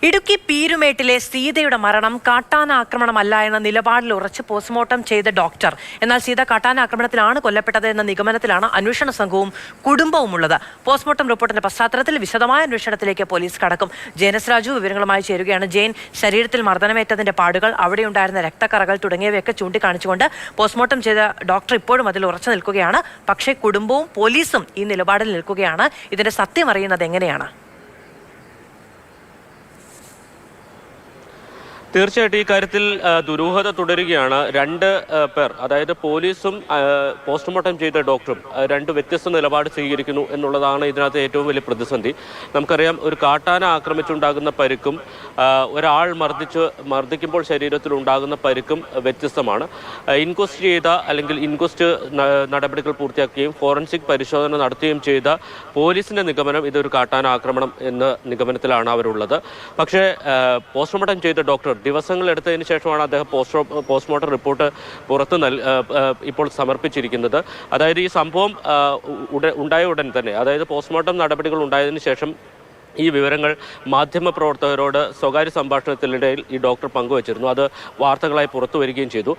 ഇടുക്കി പീരുമേട്ടിലെ സീതയുടെ മരണം കാട്ടാന ആക്രമണമല്ല എന്ന നിലപാടിൽ ഉറച്ച് പോസ്റ്റ്മോർട്ടം ചെയ്ത ഡോക്ടർ. എന്നാൽ സീത കാട്ടാന ആക്രമണത്തിലാണ് കൊല്ലപ്പെട്ടത് എന്ന നിഗമനത്തിലാണ് അന്വേഷണ സംഘവും കുടുംബവും ഉള്ളത്. പോസ്റ്റ്മോർട്ടം റിപ്പോർട്ടിന്റെ പശ്ചാത്തലത്തിൽ വിശദമായ അന്വേഷണത്തിലേക്ക് പോലീസ് കടക്കും. ജയനസ് രാജു വിവരങ്ങളുമായി ചേരുകയാണ്. ജയൻ, ശരീരത്തിൽ മർദ്ദനമേറ്റതിന്റെ പാടുകൾ, അവിടെയുണ്ടായിരുന്ന രക്തക്കറകൾ തുടങ്ങിയവയൊക്കെ ചൂണ്ടിക്കാണിച്ചുകൊണ്ട് പോസ്റ്റ്മോർട്ടം ചെയ്ത ഡോക്ടർ ഇപ്പോഴും അതിൽ ഉറച്ചു നിൽക്കുകയാണ്. പക്ഷേ കുടുംബവും പോലീസും ഈ നിലപാടിൽ നിൽക്കുകയാണ്. ഇതിന്റെ സത്യം അറിയുന്നത് എങ്ങനെയാണ്? തീർച്ചയായിട്ടും ഈ കാര്യത്തിൽ ദുരൂഹത തുടരുകയാണ്. രണ്ട് പേർ, അതായത് പോലീസും പോസ്റ്റ്മോർട്ടം ചെയ്ത ഡോക്ടറും രണ്ട് വ്യത്യസ്ത നിലപാട് സ്വീകരിക്കുന്നു എന്നുള്ളതാണ് ഇതിനകത്ത് ഏറ്റവും വലിയ പ്രതിസന്ധി. നമുക്കറിയാം, ഒരു കാട്ടാന ആക്രമിച്ചുണ്ടാകുന്ന പരിക്കും ഒരാൾ മർദ്ദിക്കുമ്പോൾ ശരീരത്തിൽ ഉണ്ടാകുന്ന പരിക്കും വ്യത്യസ്തമാണ്. ഇൻക്വസ്റ്റ് ചെയ്ത അല്ലെങ്കിൽ ഇൻക്വസ്റ്റ് നടപടികൾ പൂർത്തിയാക്കുകയും ഫോറൻസിക് പരിശോധന നടത്തുകയും ചെയ്ത പോലീസിന്റെ നിഗമനം ഇതൊരു കാട്ടാന ആക്രമണം എന്ന നിഗമനത്തിലാണ് അവരുള്ളത്. പക്ഷേ പോസ്റ്റ്മോർട്ടം ചെയ്ത ഡോക്ടർ ദിവസങ്ങൾ എടുത്തതിന് ശേഷമാണ് അദ്ദേഹം പോസ്റ്റ്മോർട്ടം റിപ്പോർട്ട് ഇപ്പോൾ സമർപ്പിച്ചിരിക്കുന്നത്. അതായത് ഈ സംഭവം ഉണ്ടായ ഉടൻ തന്നെ, അതായത് പോസ്റ്റ്മോർട്ടം നടപടികൾ ഉണ്ടായതിനു ശേഷം ഈ വിവരങ്ങൾ മാധ്യമപ്രവർത്തകരോട് സ്വകാര്യ സംഭാഷണത്തിനിടയിൽ ഈ ഡോക്ടർ പങ്കുവച്ചിരുന്നു. അത് വാർത്തകളായി പുറത്തു വരികയും ചെയ്തു.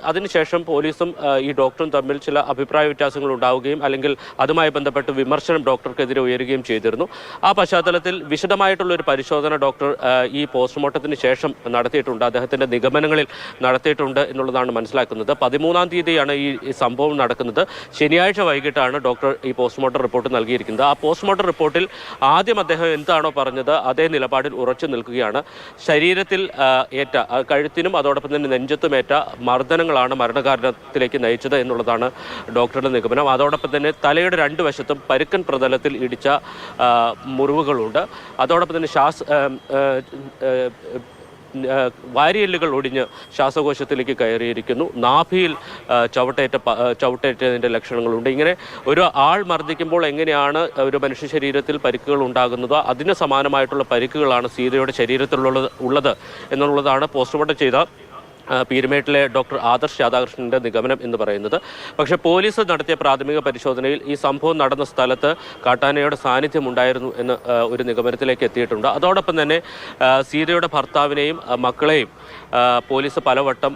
അതിനുശേഷം പോലീസും ഈ ഡോക്ടറും തമ്മിൽ ചില അഭിപ്രായ വ്യത്യാസങ്ങൾ ഉണ്ടാവുകയും അല്ലെങ്കിൽ അതുമായി ബന്ധപ്പെട്ട് വിമർശനം ഡോക്ടർക്കെതിരെ ഉയരുകയും ചെയ്തിരുന്നു. ആ പശ്ചാത്തലത്തിൽ വിശദമായിട്ടുള്ളൊരു പരിശോധന ഡോക്ടർ ഈ പോസ്റ്റ്മോർട്ടത്തിന് ശേഷം നടത്തിയിട്ടുണ്ട്, അദ്ദേഹത്തിൻ്റെ നിഗമനങ്ങളിൽ നടത്തിയിട്ടുണ്ട് എന്നുള്ളതാണ് മനസ്സിലാക്കുന്നത്. 13-ാം തീയതിയാണ് ഈ സംഭവം നടക്കുന്നത്. ശനിയാഴ്ച വൈകിട്ടാണ് ഡോക്ടർ ഈ പോസ്റ്റ്മോർട്ടം റിപ്പോർട്ട് നൽകിയിരിക്കുന്നത്. ആ പോസ്റ്റ്മോർട്ടം റിപ്പോർട്ടിൽ ആദ്യം അദ്ദേഹം എന്താണോ പറഞ്ഞത് അതേ നിലപാടിൽ ഉറച്ചു നിൽക്കുകയാണ്. ശരീരത്തിൽ ഏറ്റ, കഴുത്തിനും അതോടൊപ്പം തന്നെ നെഞ്ചത്തുമേറ്റ മർദ്ദനങ്ങളാണ് മരണകാരണത്തിലേക്ക് നയിച്ചത് എന്നുള്ളതാണ് ഡോക്ടറുടെ നിഗമനം. അതോടൊപ്പം തന്നെ തലയുടെ രണ്ട് വശത്തും പരുക്കൻ പ്രതലത്തിൽ ഇടിച്ച മുറിവുകളുണ്ട്. അതോടൊപ്പം തന്നെ വാരിയെല്ലുകൾ ഒടിഞ്ഞ് ശ്വാസകോശത്തിലേക്ക് കയറിയിരിക്കുന്നു. നാഭിയിൽ ചവിട്ടേറ്റതിൻ്റെ ലക്ഷണങ്ങളുണ്ട്. ഇങ്ങനെ ഒരു ആൾ മർദ്ദിക്കുമ്പോൾ എങ്ങനെയാണ് ഒരു മനുഷ്യ ശരീരത്തിൽ പരിക്കുകൾ ഉണ്ടാകുന്നതോ അതിന് സമാനമായിട്ടുള്ള പരിക്കുകളാണ് സീതയുടെ ശരീരത്തിലുള്ളത് എന്നുള്ളതാണ് പോസ്റ്റ്മോർട്ടം ചെയ്ത പീരുമേട്ടിലെ ഡോക്ടർ ആദർശ് രാധാകൃഷ്ണൻ്റെ നിഗമനം എന്ന് പറയുന്നത്. പക്ഷേ പോലീസ് നടത്തിയ പ്രാഥമിക പരിശോധനയിൽ ഈ സംഭവം നടന്ന സ്ഥലത്ത് കാട്ടാനയുടെ സാന്നിധ്യം ഉണ്ടായിരുന്നു എന്ന് ഒരു നിഗമനത്തിലേക്ക് എത്തിയിട്ടുണ്ട്. അതോടൊപ്പം തന്നെ സീതയുടെ ഭർത്താവിനെയും മക്കളെയും പോലീസ് പലവട്ടം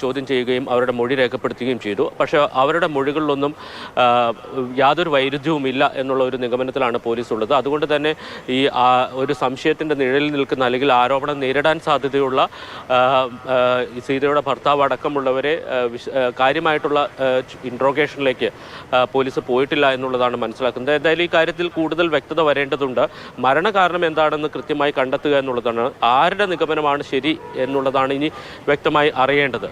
ചോദ്യം ചെയ്യുകയും അവരുടെ മൊഴി രേഖപ്പെടുത്തുകയും ചെയ്തു. പക്ഷേ അവരുടെ മൊഴികളിലൊന്നും യാതൊരു വൈരുദ്ധ്യവുമില്ല എന്നുള്ള ഒരു നിഗമനത്തിലാണ് പോലീസ് ഉള്ളത്. അതുകൊണ്ട് തന്നെ ഈ ഒരു സംശയത്തിൻ്റെ നിഴലിൽ നിൽക്കുന്ന അല്ലെങ്കിൽ ആരോപണം നേരിടാൻ സാധ്യതയുള്ള സീതയുടെ ഭർത്താവ് അടക്കമുള്ളവരെ കാര്യമായിട്ടുള്ള ഇൻട്രോഗേഷനിലേക്ക് പോലീസ് പോയിട്ടില്ല എന്നുള്ളതാണ് മനസ്സിലാക്കുന്നത്. എന്തായാലും ഈ കാര്യത്തിൽ കൂടുതൽ വ്യക്തത വരേണ്ടതുണ്ട്. മരണകാരണം എന്താണെന്ന് കൃത്യമായി കണ്ടെത്തുക എന്നുള്ളതാണ്. ആരുടെ നിഗമനമാണ് ശരി എന്നുള്ളതാണ് ഇനി വ്യക്തമായി അറിയേണ്ടത്.